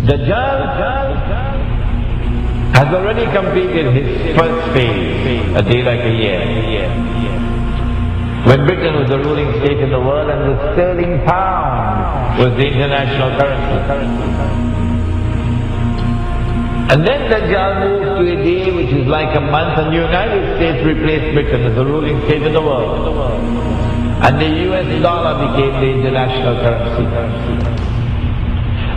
Dajjal has already completed his first phase, a day like a year. When Britain was the ruling state in the world and the sterling pound was the international currency. And then Dajjal moved to a day which is like a month, and the United States replaced Britain as the ruling state in the world. And the US dollar became the international currency.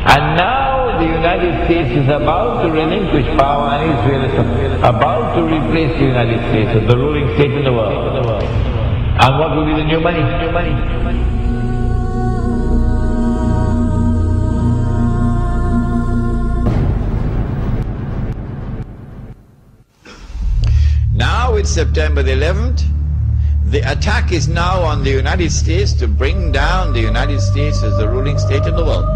And now the United States is about to relinquish power, and Israel is about to replace the United States as the ruling state in the world. And what will be the new money? Now it's September the 11th. The attack is now on the United States to bring down the United States as the ruling state in the world.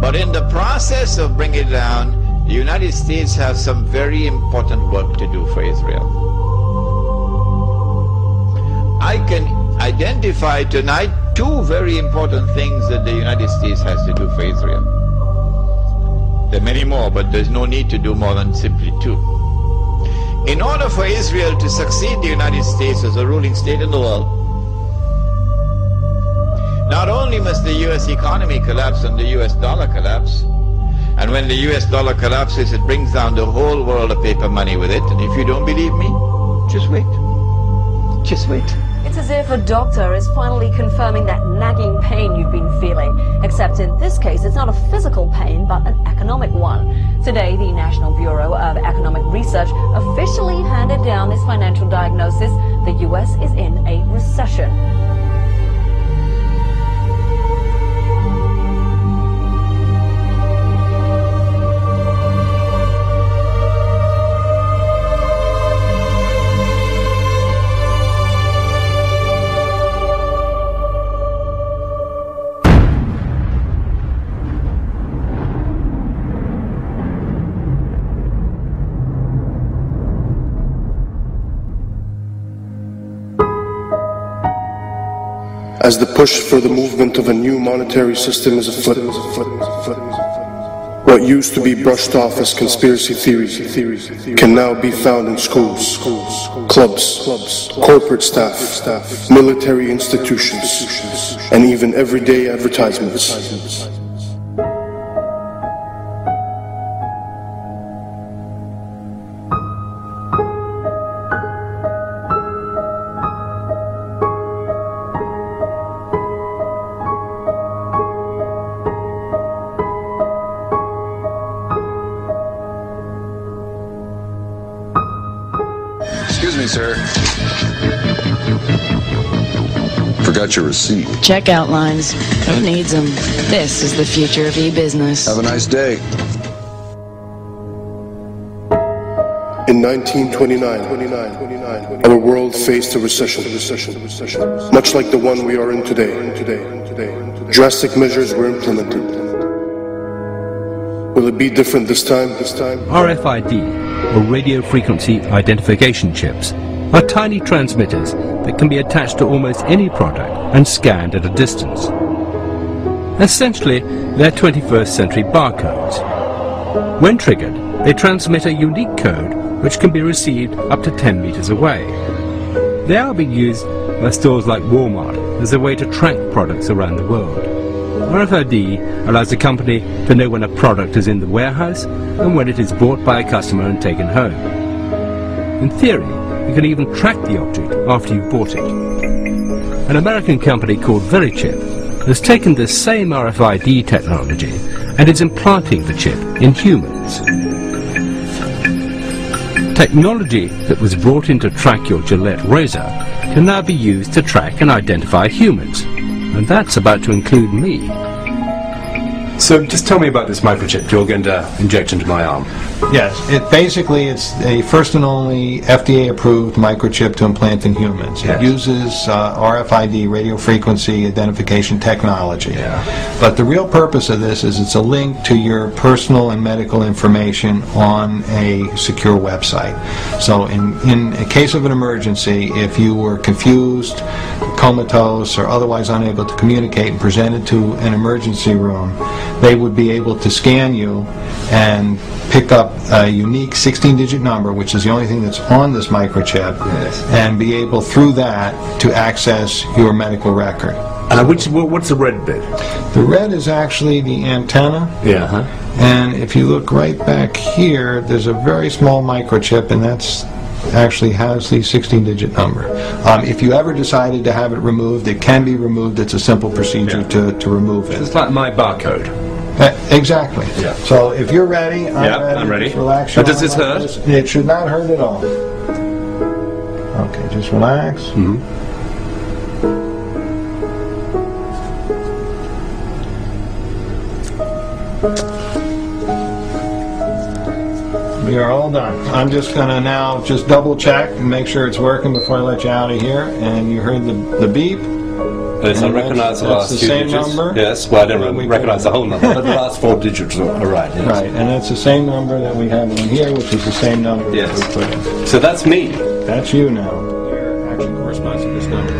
But in the process of bringing it down, the United States has some very important work to do for Israel. I can identify tonight two very important things that the United States has to do for Israel. There are many more, but there's no need to do more than simply two. In order for Israel to succeed the United States as a ruling state in the world, not only must the US economy collapse and the US dollar collapse, and when the US dollar collapses, it brings down the whole world of paper money with it. And if you don't believe me, just wait. Just wait. It's as if a doctor is finally confirming that nagging pain you've been feeling. Except in this case, it's not a physical pain, but an economic one. Today, the National Bureau of Economic Research officially handed down this financial diagnosis. The US is in a recession. As the push for the movement of a new monetary system is afoot, what used to be brushed off as conspiracy theories can now be found in schools, clubs, corporate staff, military institutions, and even everyday advertisements. Excuse me, sir. Forgot your receipt. Checkout lines. Who needs them? This is the future of e-business. Have a nice day. In 1929, our world faced a recession, much like the one we are in today. Drastic measures were implemented. Will it be different this time? RFID, or radio frequency identification chips, are tiny transmitters that can be attached to almost any product and scanned at a distance. Essentially, they're 21st century barcodes. When triggered, they transmit a unique code which can be received up to 10 meters away. They are being used by stores like Walmart as a way to track products around the world. RFID allows a company to know when a product is in the warehouse and when it is bought by a customer and taken home. In theory, you can even track the object after you've bought it. An American company called Verichip has taken this same RFID technology and is implanting the chip in humans. Technology that was brought in to track your Gillette razor can now be used to track and identify humans. And that's about to include me. So just tell me about this microchip you're going to inject into my arm. Yes, it's a first and only FDA-approved microchip to implant in humans. Yes. It uses RFID, radio frequency identification technology. Yeah. But the real purpose of this is it's a link to your personal and medical information on a secure website. So in a case of an emergency, if you were confused, comatose, or otherwise unable to communicate and presented to an emergency room, they would be able to scan you and pick up a unique 16-digit number, which is the only thing that's on this microchip, and be able through that to access your medical record. What's the red bit? The red is actually the antenna. Yeah. And if you look right back here, there's a very small microchip, and that's actually has the 16-digit number. If you ever decided to have it removed, it can be removed. It's a simple procedure to remove it. It's like my barcode. Exactly. Yeah. So if you're ready, I'm ready. Just relax. Does this hurt? It should not hurt at all. Okay, just relax. Mm-hmm. We are all done. I'm just going to now just double check and make sure it's working before I let you out of here. And you heard the beep. Yes, I recognize the last few digits. That's the same number. Yes, well, I don't recognize the whole number, but the last 4 digits are right. Yes. Right, and that's the same number that we have on here, which is the same number that we put in. So that's me. That's you now. Here actually corresponds to this number.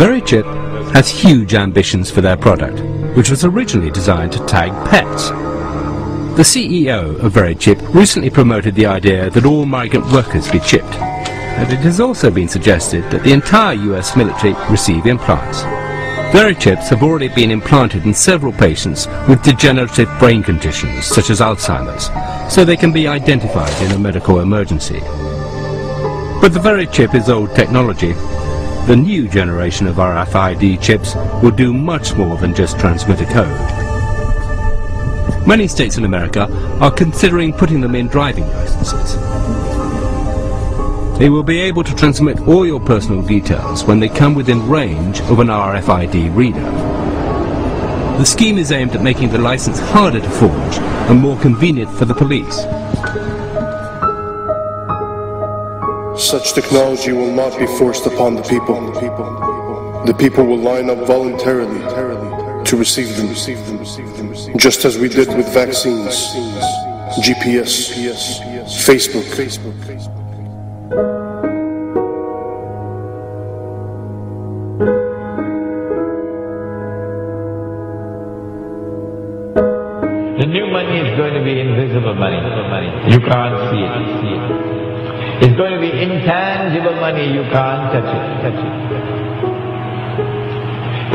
VeriChip has huge ambitions for their product, which was originally designed to tag pets. The CEO of VeriChip recently promoted the idea that all migrant workers be chipped, and it has also been suggested that the entire US military receive implants. VeriChips have already been implanted in several patients with degenerative brain conditions such as Alzheimer's, so they can be identified in a medical emergency. But the VeriChip is old technology. The new generation of RFID chips will do much more than just transmit a code. Many states in America are considering putting them in driving licenses. They will be able to transmit all your personal details when they come within range of an RFID reader. The scheme is aimed at making the license harder to forge and more convenient for the police. Such technology will not be forced upon the people. The people will line up voluntarily to receive them, just as we did with vaccines, GPS, Facebook. The new money is going to be invisible money. You can't see it. It's going to be intangible money. You can't touch it.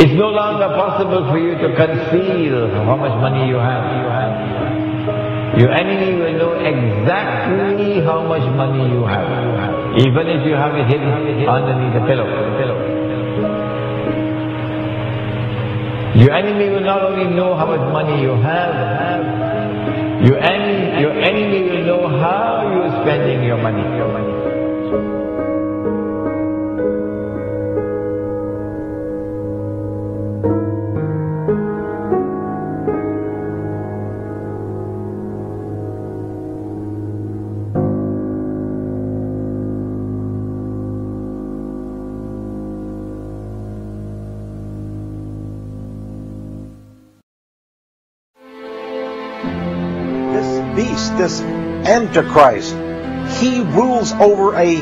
It's no longer possible for you to conceal how much money you have. Your enemy will know exactly how much money you have, even if you have it hidden underneath a pillow. Your enemy will not only know how much money you have, your enemy will know how you're spending your money. This Antichrist, he rules over a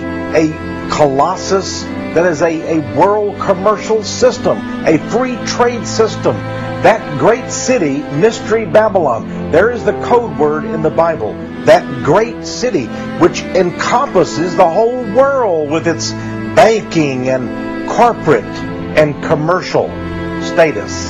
colossus that is a world commercial system, a free trade system. That great city, Mystery Babylon, there is the code word in the Bible. That great city which encompasses the whole world with its banking and corporate and commercial status.